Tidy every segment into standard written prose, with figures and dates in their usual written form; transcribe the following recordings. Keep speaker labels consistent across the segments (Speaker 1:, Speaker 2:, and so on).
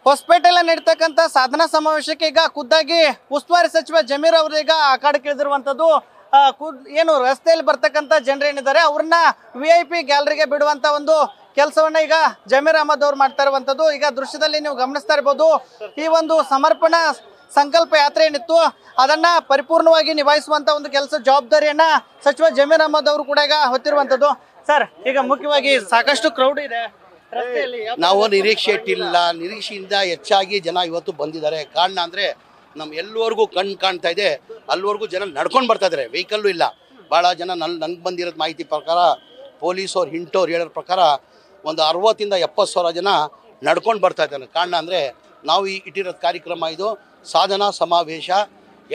Speaker 1: ಹೊಸಪೇಟೆಯಲ್ಲಿ ನಡೀತಕ್ಕಂಥ ಸಾಧನಾ ಸಮಾವೇಶಕ್ಕೆ ಈಗ ಖುದ್ದಾಗಿ ಉಸ್ತುವಾರಿ ಸಚಿವ ಜಮೀರ್ ಅವರು ಈಗ ಅಖಾಡಕ್ಕಿಳಿದಿರುವಂಥದ್ದು. ಏನು ರಸ್ತೆಯಲ್ಲಿ ಬರ್ತಕ್ಕಂಥ ಜನರು ಏನಿದ್ದಾರೆ ಅವ್ರನ್ನ VIP ಗ್ಯಾಲರಿಗೆ ಬಿಡುವಂತ ಒಂದು ಕೆಲಸವನ್ನ ಈಗ ಜಮೀರ್ ಅಹಮದ್ ಅವ್ರು ಮಾಡ್ತಾ ಇರುವಂಥದ್ದು. ಈಗ ದೃಶ್ಯದಲ್ಲಿ ನೀವು ಗಮನಿಸ್ತಾ ಇರ್ಬೋದು, ಈ ಒಂದು ಸಮರ್ಪಣಾ ಸಂಕಲ್ಪ ಯಾತ್ರೆ ಏನಿತ್ತು ಅದನ್ನ ಪರಿಪೂರ್ಣವಾಗಿ ನಿಭಾಯಿಸುವಂತ ಒಂದು ಕೆಲಸ ಜವಾಬ್ದಾರಿಯನ್ನ ಸಚಿವ ಜಮೀರ್ ಅಹಮದ್ ಅವರು ಕೂಡ ಈಗ ಹೊತ್ತಿರುವಂಥದ್ದು. ಸರ್, ಈಗ ಮುಖ್ಯವಾಗಿ ಸಾಕಷ್ಟು ಕ್ರೌಡ್ ಇದೆ ರಸ್ತೆಯಲ್ಲಿ.
Speaker 2: ನಾವು ನಿರೀಕ್ಷೆ ಇಟ್ಟಿಲ್ಲ, ನಿರೀಕ್ಷೆಯಿಂದ ಹೆಚ್ಚಾಗಿ ಜನ ಇವತ್ತು ಬಂದಿದ್ದಾರೆ. ಕಾರಣ ಅಂದರೆ ನಮ್ಮ ಎಲ್ಲವರೆಗೂ ಕಣ್ಣು ಕಾಣ್ತಾ ಇದೆ, ಅಲ್ಲಿವರೆಗೂ ಜನ ನಡ್ಕೊಂಡು ಬರ್ತಾ ಇದ್ದಾರೆ, ವೆಹಿಕಲ್ಲು ಇಲ್ಲ. ಭಾಳ ಜನ ನನಗೆ ಬಂದಿರೋದು ಮಾಹಿತಿ ಪ್ರಕಾರ, ಪೊಲೀಸವ್ರು ಹಿಂಟೋರು ಹೇಳೋರ ಪ್ರಕಾರ ಒಂದು 60 ಇಂದ 70 ಸಾವಿರ ಜನ ನಡ್ಕೊಂಡು ಬರ್ತಾ ಇದ್ದಾರೆ. ಕಾರಣ ಅಂದರೆ ನಾವು ಇಟ್ಟಿರೋದು ಕಾರ್ಯಕ್ರಮ ಇದು ಸಾಧನಾ ಸಮಾವೇಶ.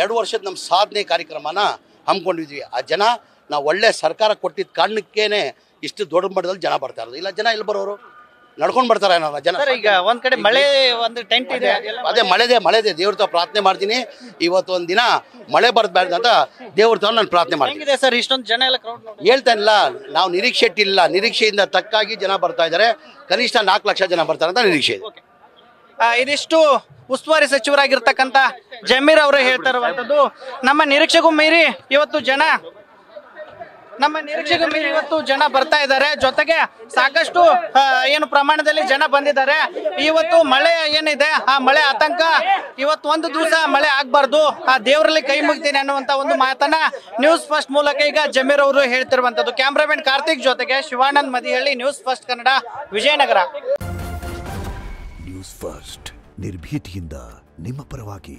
Speaker 2: 2 ವರ್ಷದ ನಮ್ಮ ಸಾಧನೆ ಕಾರ್ಯಕ್ರಮನ ಹಮ್ಮಿಕೊಂಡಿದ್ವಿ. ಆ ಜನ ನಾವು ಒಳ್ಳೆ ಸರ್ಕಾರ ಕೊಟ್ಟಿದ್ದ ಕಾರಣಕ್ಕೇನೆ ಇಷ್ಟು ದೊಡ್ಡ ಮಟ್ಟದಲ್ಲಿ ಜನ ಬರ್ತಾ ಇರೋದು. ಇಲ್ಲ ಜನ ಎಲ್ಲಿ ಬರೋರು ನಡ್ಕೊಂಡು ಬರ್ತಾರೆ ಏನೋ ಜನ.
Speaker 1: ಈಗ ಒಂದ್ ಕಡೆ ಮಳೆ, ಒಂದು ಟೆಂಟ್ ಇದೆ,
Speaker 2: ಅದೇ ಮಳೆದೆ ದೇವ್ರ ತ ಪ್ರಾರ್ಥನೆ ಮಾಡ್ತೀನಿ. ಇವತ್ತು ಒಂದು ದಿನ ಮಳೆ ಬರಬಾರ್ದು ಅಂತ ದೇವ್ರ ತ ನಾನು ಪ್ರಾರ್ಥನೆ ಮಾಡ್ತೀನಿ.
Speaker 1: ಸರ್, ಇಷ್ಟೊಂದು ಜನ ಎಲ್ಲ ಕ್ರೌಡ್
Speaker 2: ಹೇಳ್ತಾನಿಲ್ಲ, ನಾವು ನಿರೀಕ್ಷೆ ಇಟ್ಟಿಲ್ಲ, ನಿರೀಕ್ಷೆಯಿಂದ ತಕ್ಕಾಗಿ ಜನ ಬರ್ತಾ ಇದ್ದಾರೆ. ಕನಿಷ್ಠ 4 ಲಕ್ಷ ಜನ ಬರ್ತಾರೆ ಅಂತ ನಿರೀಕ್ಷೆ ಇದೆ.
Speaker 1: ಇದಿಷ್ಟು ಉಸ್ತುವಾರಿ ಸಚಿವರಾಗಿರ್ತಕ್ಕಂಥ ಜಮೀರ್ ಅವರು ಹೇಳ್ತಾ ಇರುವಂತದ್ದು. ನಮ್ಮ ನಿರೀಕ್ಷೆಗೂ ಮೀರಿ ಇವತ್ತು ಜನ ಬರ್ತಾ ಇದ್ದಾರೆ. ಜೊತೆಗೆ ಸಾಕಷ್ಟು ಏನು ಪ್ರಮಾಣದಲ್ಲಿ ಜನ ಬಂದಿದ್ದಾರೆ. ಇವತ್ತು ಮಳೆ ಏನಿದೆ, ಆ ಮಳೆ ಆತಂಕ ಇವತ್ತು ಒಂದು ದಿವಸ ಮಳೆ ಆಗ್ಬಾರ್ದು, ಆ ದೇವರಲ್ಲಿ ಕೈ ಮುಗ್ತೀನಿ ಅನ್ನುವಂತ ಒಂದು ಮಾತನ್ನ ನ್ಯೂಸ್ ಫಸ್ಟ್ ಮೂಲಕ ಈಗ ಜಮೀರ್ ಅವರು ಹೇಳ್ತಿರುವಂತದ್ದು. ಕ್ಯಾಮ್ರಾಮನ್ ಕಾರ್ತಿಕ್ ಜೊತೆಗೆ Shivanand Madihalli, news first Kannada, Vijayanagara.
Speaker 3: News first ನಿರ್ಭೀತಿಯಿಂದ ನಿಮ್ಮ ಪರವಾಗಿ.